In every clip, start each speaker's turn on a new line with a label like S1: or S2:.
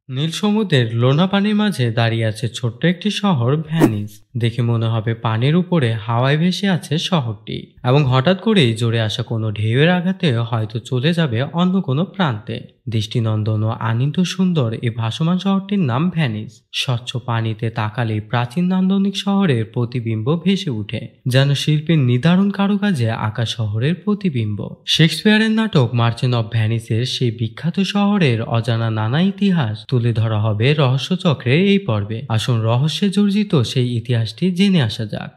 S1: নীল সমুদ্রের লোনা পানির মাঝে দাঁড়িয়ে আছে ছোট্ট একটি শহর ভ্যানিস। দেখে মনে হবে পানির উপরে হাওয়ায় ভেসে আছে শহরটি, এবং হঠাৎ করেই জোরে আসা কোনো ঢেউয়ের আঘাতে হয়তো চলে যাবে অন্য কোনো প্রান্তে। দৃষ্টিনন্দন ও আনন্দ সুন্দর এই ভাসমান শহরটির নাম ভ্যানিস। স্বচ্ছ পানিতে তাকালেই প্রাচীন নান্দনিক শহরের প্রতিবিম্ব ভেসে ওঠে, যেন শিল্পীর নিদারুণ কারুকাজে আঁকা শহরের প্রতিবিম্ব। শেক্সপিয়ারের নাটক মার্চেন্ট অব ভ্যানিসের সেই বিখ্যাত শহরের অজানা নানা ইতিহাস তুলে ধরা হবে রহস্যচক্রের এই পর্বে। আসুন রহস্যে জর্জিত সেই ইতিহাসটি জেনে আসা যাক।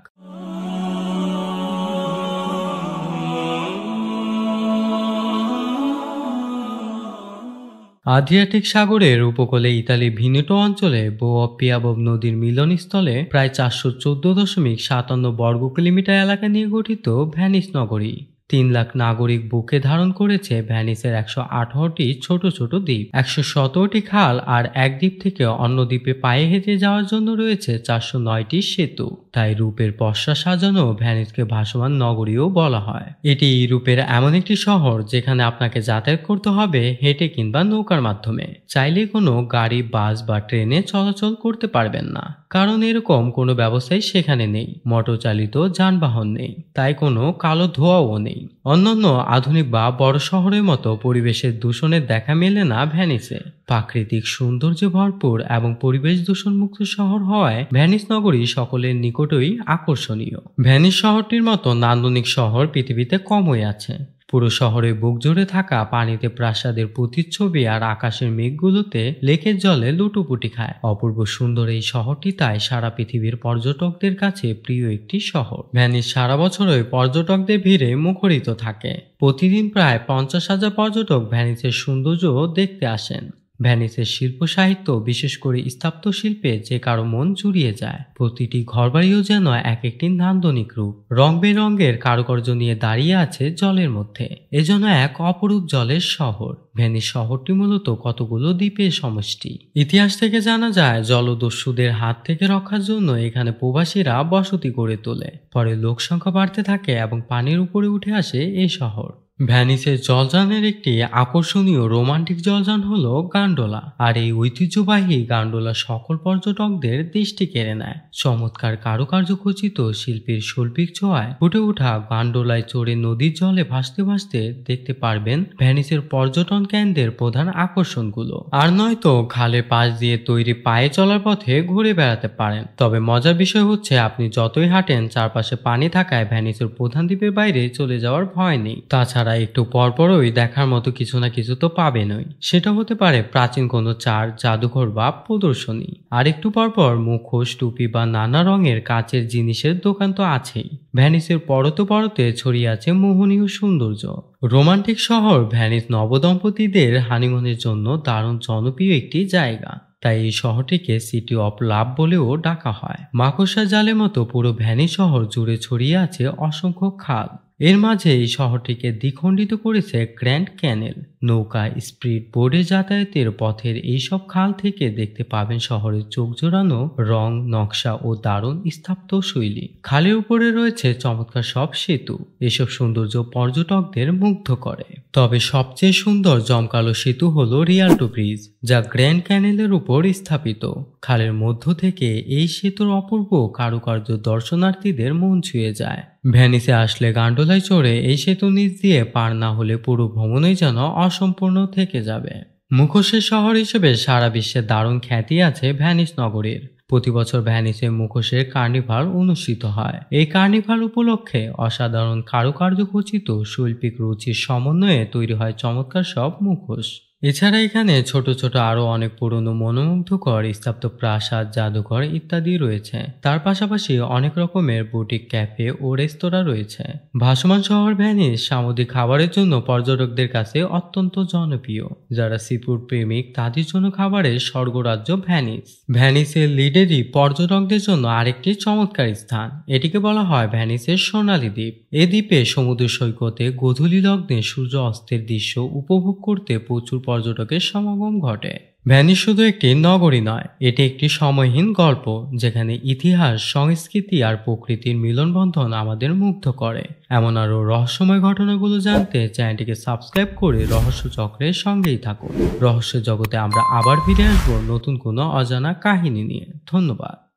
S1: আদ্রিয়াটিক সাগরের উপকূলে ইতালির ভিনেটো অঞ্চলে বো-পিয়াবব নদীর মিলনস্থলে প্রায় 414.57 বর্গ কিলোমিটার এলাকা নিয়ে গঠিত ভ্যানিস নগরী। 3 লাখ নাগরিক বুকে ধারণ করেছে ভ্যানিসের 118টি ছোট ছোট দ্বীপ, 117টি খাল, আর এক দ্বীপ থেকে অন্য দ্বীপে পায়ে হেঁটে যাওয়ার জন্য রয়েছে 409টি সেতু। তাই রূপের পসরা সাজানো ভ্যানিসকে ভাসমান নগরীও বলা হয়। এটি ইউরোপের এমন একটি শহর যেখানে আপনাকে যাতায়াত করতে হবে হেঁটে কিংবা নৌকার মাধ্যমে। চাইলে কোনো গাড়ি, বাস বা ট্রেনে চলাচল করতে পারবেন না, কারণ এরকম কোনো ব্যবস্থাই সেখানে নেই। মোটর চালিত যানবাহন নেই, তাই কোনো কালো ধোঁয়াও নেই। অন্যান্য আধুনিক বা বড় শহরের মতো পরিবেশের দূষণের দেখা মেলে না ভ্যানিসে। প্রাকৃতিক সৌন্দর্যে ভরপুর এবং পরিবেশ দূষণ মুক্ত শহর হওয়ায় ভ্যানিস নগরী সকলের নিকটই আকর্ষণীয়। ভ্যানিস শহরটির মতো নান্দনিক শহর পৃথিবীতে কমই আছে। পুরো শহরে বুক জুড়ে থাকা পানিতে প্রাসাদের প্রতিচ্ছবি আর আকাশের মেঘগুলোতে লেকের জলে লুটোপুটি খায়। অপূর্ব সুন্দর এই শহরটি তাই সারা পৃথিবীর পর্যটকদের কাছে প্রিয় একটি শহর। ভ্যানিস সারা বছরই পর্যটকদের ভিড়ে মুখরিত থাকে। প্রতিদিন প্রায় 50,000 পর্যটক ভ্যানিসের সৌন্দর্য দেখতে আসেন। ভ্যানিসের শিল্প সাহিত্য, বিশেষ করে স্থাপত্য শিল্পে যে কারো মন জুড়িয়ে যায়। প্রতিটি ঘরবাড়িও যেন এক একটি নান্দনিক রূপ, রং বেরঙের কারুকার্য নিয়ে দাঁড়িয়ে আছে জলের মধ্যে। এজন্য এক অপরূপ জলের শহর। ভ্যানিস শহরটি মূলত কতগুলো দ্বীপের সমষ্টি। ইতিহাস থেকে জানা যায় জলদস্যুদের হাত থেকে রক্ষার জন্য এখানে প্রবাসীরা বসতি গড়ে তোলে। পরে লোক সংখ্যা বাড়তে থাকে এবং পানির উপরে উঠে আসে এই শহর। ভ্যানিসের জলযানের একটি আকর্ষণীয় রোমান্টিক জলযান হলো গান্ডোলা, আর এই ঐতিহ্যবাহী গান্ডোলা সকল পর্যটকদের দৃষ্টি কেড়ে নেয়। চমৎকার কারুকার্য খচিত শিল্পীর শৈল্পিক ছোঁয়ায় ফুটে ওঠা গান্ডোলায় চড়ে নদীর জলে ভাসতে ভাসতে দেখতে পারবেন ভ্যানিসের পর্যটন কেন্দ্রের প্রধান আকর্ষণগুলো। আর নয়তো খালের পাশ দিয়ে তৈরি পায়ে চলার পথে ঘুরে বেড়াতে পারেন। তবে মজার বিষয় হচ্ছে আপনি যতই হাঁটেন চারপাশে পানি থাকায় ভ্যানিসের প্রধান দ্বীপের বাইরে চলে যাওয়ার ভয় নেই। তাছাড়া একটু পরপরই দেখার মতো কিছু না কিছু তো পাবেনই। সেটা হতে পারে প্রাচীন কোনো চার্চ, জাদুঘর বা প্রদর্শনী। আর একটু পরপর মুখোশ, টুপি বা নানা রঙের কাচের জিনিসের দোকান তো আছেই। ভ্যানিসের পরতে পরতে ছড়িয়ে আছে মোহনীয় সৌন্দর্য। রোমান্টিক শহর ভ্যানিস নবদম্পতিদের হানিমুনের জন্য দারুণ জনপ্রিয় একটি জায়গা। তাই এই শহরটিকে সিটি অফ লাভ বলেও ডাকা হয়। মাকড়সার জালের মতো পুরো ভ্যানিস শহর জুড়ে ছড়িয়ে আছে অসংখ্য খাল। এর মাঝে এই শহরটিকে দ্বিখণ্ডিত করেছে গ্র্যান্ড ক্যানেল। নৌকা, স্পিড বোর্ডে যাতায়াতের পথের এইসব খাল থেকে দেখতে পাবেন শহরের চোখ জোড়ানো রং, নকশা ও দারুণ স্থাপত্য শৈলী। খালের উপরে রয়েছে চমৎকার সব সেতু। এসব সৌন্দর্য পর্যটকদের মুগ্ধ করে। তবে সবচেয়ে সুন্দর জমকালো সেতু হলো রিয়াল্টো ব্রিজ, যা গ্র্যান্ড ক্যানেলের উপর স্থাপিত। খালের মধ্য থেকে এই সেতুর অপূর্ব কারুকার্য দর্শনার্থীদের মন ছুঁয়ে যায়। ভ্যানিসে আসলে গান্ডোলায় চড়ে এই সেতু নিচ দিয়ে পার না হলে পুরো ভ্রমণই যেন অসম্পূর্ণ থেকে যাবে। মুখোশের শহর হিসেবে সারা বিশ্বে দারুণ খ্যাতি আছে ভ্যানিস নগরীর। প্রতি বছর ভ্যানিসে মুখোশের কার্নিভাল অনুষ্ঠিত হয়। এই কার্নিভাল উপলক্ষে অসাধারণ কারুকার্য খচিত শৈল্পিক রুচির সমন্বয়ে তৈরি হয় চমৎকার সব মুখোশ। এছাড়া এখানে ছোট ছোট আরো অনেক পুরনো মনোমুগ্ধকর স্থাপত্য, প্রাসাদ, জাদুঘর ইত্যাদি রয়েছে। তার পাশাপাশি অনেক রকমের বুটিক, ক্যাফে ও রেস্তোরাঁ রয়েছে। ভাসমান শহর ভ্যানিস সামুদ্রিক খাবারের জন্য পর্যটকদের কাছে অত্যন্ত জনপ্রিয়। যারা সিফুড প্রেমিক তাদের জন্য খাবারের স্বর্গরাজ্য ভ্যানিস। ভ্যানিসের লিডেরই পর্যটকদের জন্য আরেকটি চমৎকার স্থান। এটিকে বলা হয় ভ্যানিসের সোনালী দ্বীপ। এ দ্বীপে সমুদ্র সৈকতে গোধূলি লগ্নে সূর্য অস্তের দৃশ্য উপভোগ করতে প্রচুর পর্যটকের সমাগম ঘটে। ভেনিস শুধু একটি নগরী নয়, এটি একটি সময়হীন গল্প যেখানে ইতিহাস, সংস্কৃতি আর প্রকৃতির মিলনবন্ধন আমাদের মুগ্ধ করে। এমন আরও রহস্যময় ঘটনাগুলো জানতে চ্যানেলটিকে সাবস্ক্রাইব করে রহস্য চক্রের সঙ্গেই থাকুন। রহস্য জগতে আমরা আবার ফিরে আসবো নতুন কোনো অজানা কাহিনী নিয়ে। ধন্যবাদ।